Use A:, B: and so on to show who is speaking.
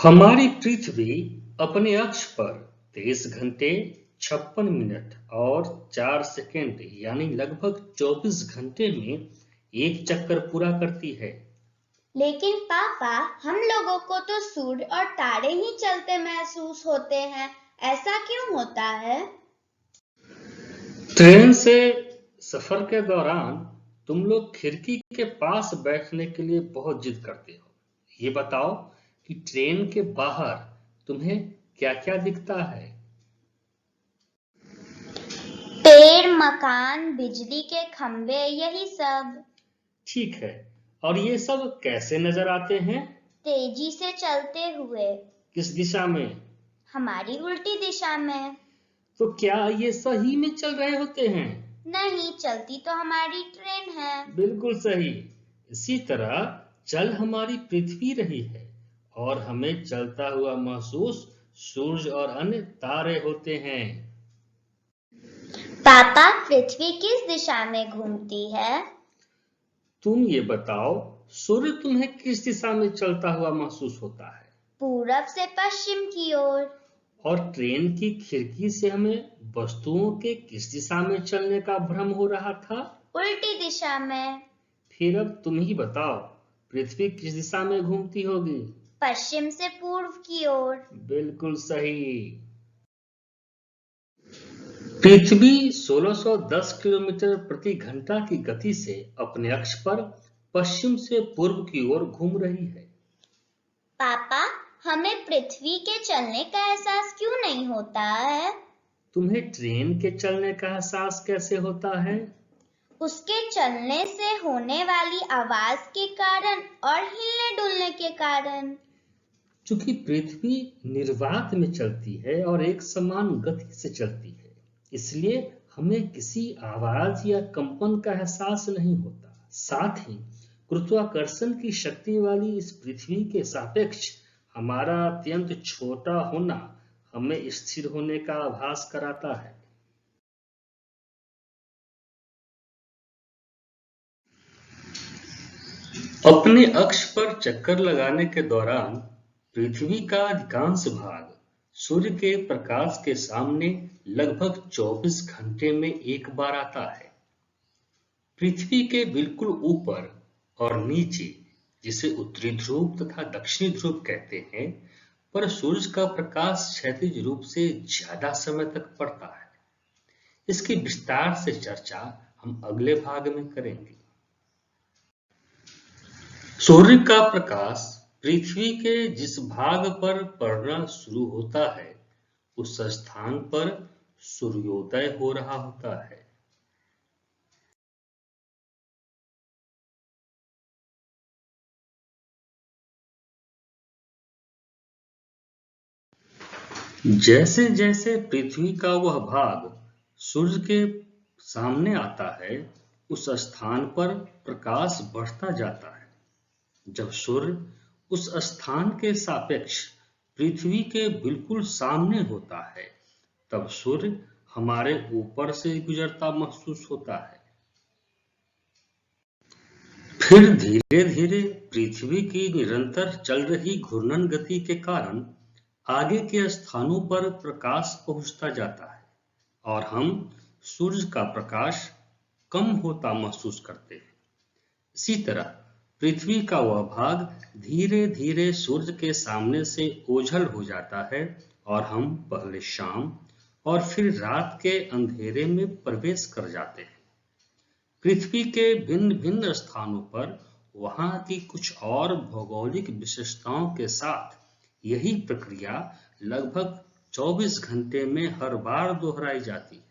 A: हमारी पृथ्वी अपने अक्ष पर 23 घंटे 56 मिनट और 4 सेकंड यानी लगभग 24 घंटे में एक चक्कर पूरा करती है।
B: लेकिन पापा, हम लोगों को तो सूर्य और तारे ही चलते महसूस होते हैं। ऐसा क्यों होता है?
A: ट्रेन से सफर के दौरान तुम लोग खिड़की के पास बैठने के लिए बहुत जिद करते हो। ये बताओ कि ट्रेन के बाहर तुम्हें क्या-क्या दिखता है?
B: पेड़, मकान, बिजली के खंभे, यही सब।
A: ठीक है, और ये सब कैसे नजर आते हैं?
B: तेजी से चलते हुए।
A: किस दिशा में?
B: हमारी उल्टी दिशा में।
A: तो क्या ये सही में चल रहे होते हैं?
B: नहीं, चलती तो हमारी ट्रेन है।
A: बिल्कुल सही। इसी तरह चल हमारी पृथ्वी रही है और हमें चलता हुआ महसूस सूरज और अन्य तारे होते हैं।
B: पापा, पृथ्वी किस दिशा में घूमती है?
A: तुम ये बताओ, सूर्य तुम्हें किस दिशा में चलता हुआ महसूस होता है?
B: पूरब से पश्चिम की ओर।
A: और ट्रेन की खिड़की से हमें वस्तुओं के किस दिशा में चलने का भ्रम हो रहा था?
B: उल्टी दिशा में।
A: फिर अब तुम ही बताओ, पृथ्वी किस दिशा में घूमती होगी?
B: पश्चिम से पूर्व की ओर।
A: बिल्कुल सही। पृथ्वी 1610 किलोमीटर प्रति घंटा की गति से अपने अक्ष पर पश्चिम से पूर्व की ओर घूम रही है।
B: पापा, हमें पृथ्वी के चलने का एहसास क्यों नहीं होता है?
A: तुम्हें ट्रेन के चलने का एहसास कैसे होता है?
B: उसके चलने से होने वाली आवाज के कारण और हिलने डुलने के कारण।
A: चूंकि पृथ्वी निर्वात में चलती है और एक समान गति से चलती है, इसलिए हमें किसी आवाज या कंपन का एहसास नहीं होता। साथ ही गुरुत्वाकर्षण की शक्ति वाली इस पृथ्वी के सापेक्ष हमारा अत्यंत छोटा होना हमें स्थिर होने का आभास कराता है। अपने अक्ष पर चक्कर लगाने के दौरान पृथ्वी का अधिकांश भाग सूर्य के प्रकाश के सामने लगभग 24 घंटे में एक बार आता है। पृथ्वी के बिल्कुल ऊपर और नीचे, जिसे उत्तरी ध्रुव तथा दक्षिणी ध्रुव कहते हैं, पर सूरज का प्रकाश क्षैतिज रूप से ज्यादा समय तक पड़ता है। इसकी विस्तार से चर्चा हम अगले भाग में करेंगे। सूर्य का प्रकाश पृथ्वी के जिस भाग पर पड़ना शुरू होता है, उस स्थान पर सूर्योदय हो रहा होता है। जैसे जैसे पृथ्वी का वह भाग सूर्य के सामने आता है, उस स्थान पर प्रकाश बढ़ता जाता है। जब सूर्य उस स्थान के सापेक्ष पृथ्वी के बिल्कुल सामने होता है, तब सूर्य हमारे ऊपर से गुजरता महसूस होता है। फिर धीरे धीरे पृथ्वी की निरंतर चल रही घूर्णन गति के कारण आगे के स्थानों पर प्रकाश पहुंचता जाता है और हम सूर्य का प्रकाश कम होता महसूस करते हैं। इसी तरह पृथ्वी का वह भाग धीरे धीरे सूर्य के सामने से ओझल हो जाता है और हम पहले शाम और फिर रात के अंधेरे में प्रवेश कर जाते हैं। पृथ्वी के भिन्न भिन्न स्थानों पर वहां की कुछ और भौगोलिक विशेषताओं के साथ यही प्रक्रिया लगभग 24 घंटे में हर बार दोहराई जाती है।